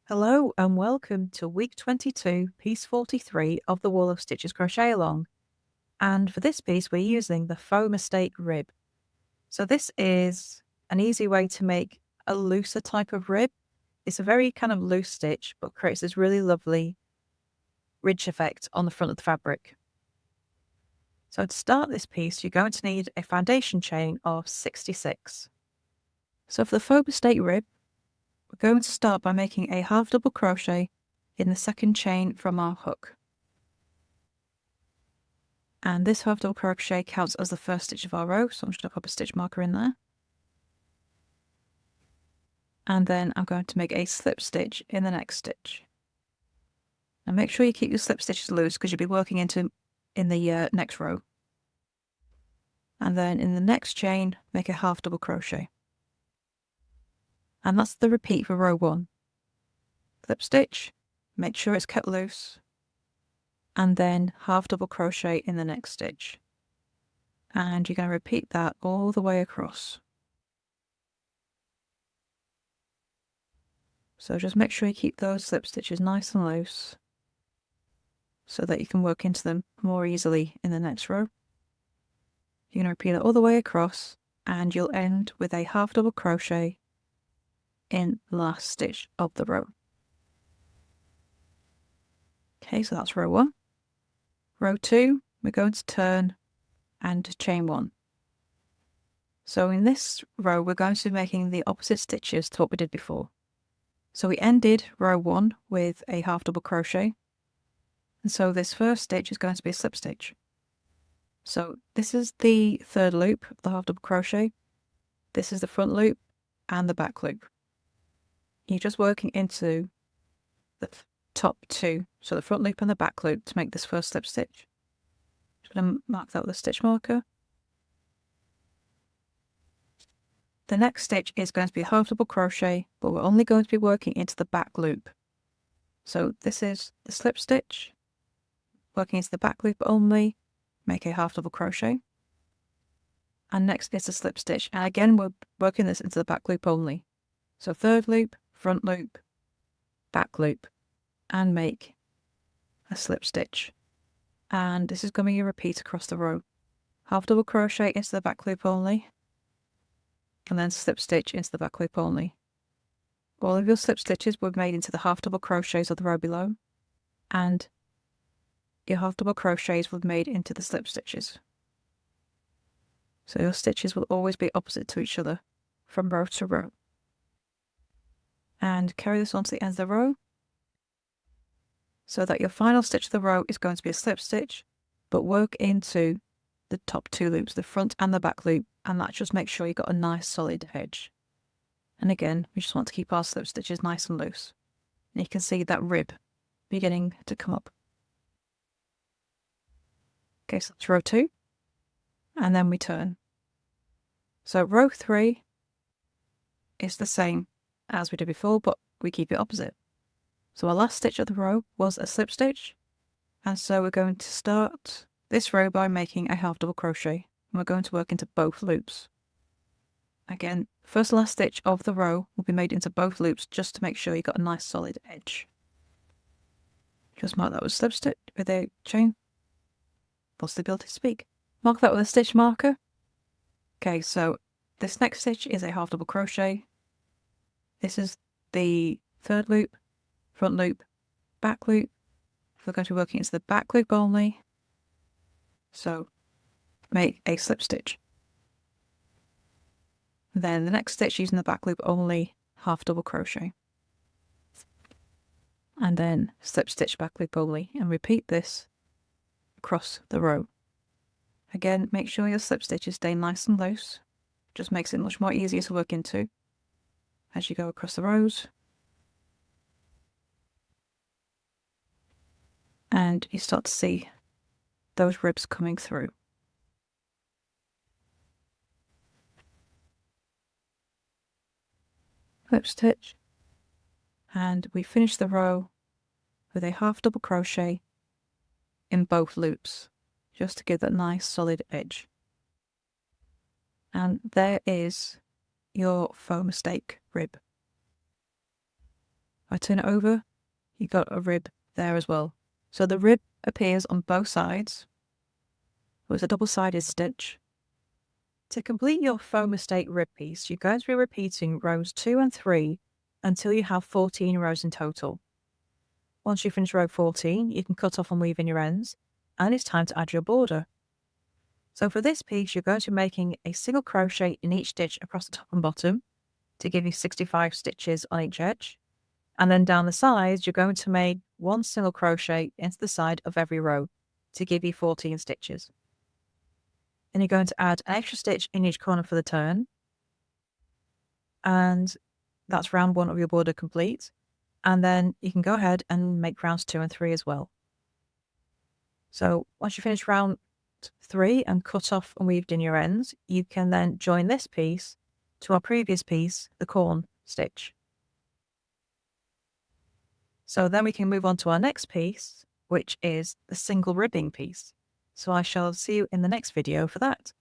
Hello and welcome to week 22, piece 43 of the Wall of Stitches Crochet Along. And for this piece, we're using the Faux Mistake Rib. So this is an easy way to make a looser type of rib. It's a very kind of loose stitch, but creates this really lovely ridge effect on the front of the fabric. So to start this piece, you're going to need a foundation chain of 66. So for the Faux Mistake Rib, we're going to start by making a half double crochet in the second chain from our hook. And this half double crochet counts as the first stitch of our row, so I'm just going to pop a stitch marker in there. And then I'm going to make a slip stitch in the next stitch. Now make sure you keep your slip stitches loose because you'll be working in the next row. And then in the next chain, make a half double crochet. And that's the repeat for row 1. Slip stitch, make sure it's kept loose, and then half double crochet in the next stitch. And you're going to repeat that all the way across. So just make sure you keep those slip stitches nice and loose so that you can work into them more easily in the next row. You're going to repeat it all the way across, and you'll end with a half double crochet in the last stitch of the row. Okay, so that's row 1. Row 2, we're going to turn and chain 1. So in this row, we're going to be making the opposite stitches to what we did before. So we ended row 1 with a half double crochet, and so this first stitch is going to be a slip stitch. So this is the third loop of the half double crochet, this is the front loop and the back loop. You're just working into the top 2, so the front loop and the back loop, to make this first slip stitch. Just going to mark that with a stitch marker. The next stitch is going to be a half double crochet, but we're only going to be working into the back loop. So this is the slip stitch, working into the back loop only, make a half double crochet. And next is a slip stitch, and again we're working this into the back loop only. So third loop, front loop, back loop, and make a slip stitch. And this is going to be a repeat across the row. Half double crochet into the back loop only, and then slip stitch into the back loop only. All of your slip stitches were made into the half double crochets of the row below, and your half double crochets were made into the slip stitches. So your stitches will always be opposite to each other from row to row. And carry this on to the end of the row, so that your final stitch of the row is going to be a slip stitch, but work into the top 2 loops, the front and the back loop, and that just makes sure you've got a nice solid edge. And again, we just want to keep our slip stitches nice and loose. And you can see that rib beginning to come up. Okay, so that's row 2, and then we turn. So row 3 is the same as we did before, but we keep it opposite. So our last stitch of the row was a slip stitch, and so we're going to start this row by making a half double crochet, and we're going to work into both loops. Again, first and last stitch of the row will be made into both loops just to make sure you've got a nice solid edge. Just mark that with a slip stitch with a chain. Lost the ability to speak. Mark that with a stitch marker. Okay, so this next stitch is a half double crochet. This is the third loop, front loop, back loop. We're going to be working into the back loop only. So make a slip stitch. Then the next stitch using the back loop only, half double crochet. And then slip stitch back loop only, and repeat this across the row. Again, make sure your slip stitches stay nice and loose. Just makes it much more easier to work into as you go across the rows. And you start to see those ribs coming through. Slip stitch, and we finish the row with a half double crochet in both loops, just to give that nice solid edge. And there is your Faux Mistake Rib. If I turn it over, you've got a rib there as well. So the rib appears on both sides. It's a double-sided stitch. To complete your faux mistake rib piece, you're going to be repeating rows 2 and 3 until you have 14 rows in total. Once you finish row 14, you can cut off and weave in your ends, and it's time to add your border. So for this piece, you're going to be making a single crochet in each stitch across the top and bottom to give you 65 stitches on each edge. And then down the sides, you're going to make one single crochet into the side of every row to give you 14 stitches. Then you're going to add an extra stitch in each corner for the turn. And that's round 1 of your border complete. And then you can go ahead and make rounds 2 and 3 as well. So once you finish round 3 and cut off and weaved in your ends, you can then join this piece to our previous piece, the corn stitch. So then we can move on to our next piece, which is the single ribbing piece. So I shall see you in the next video for that.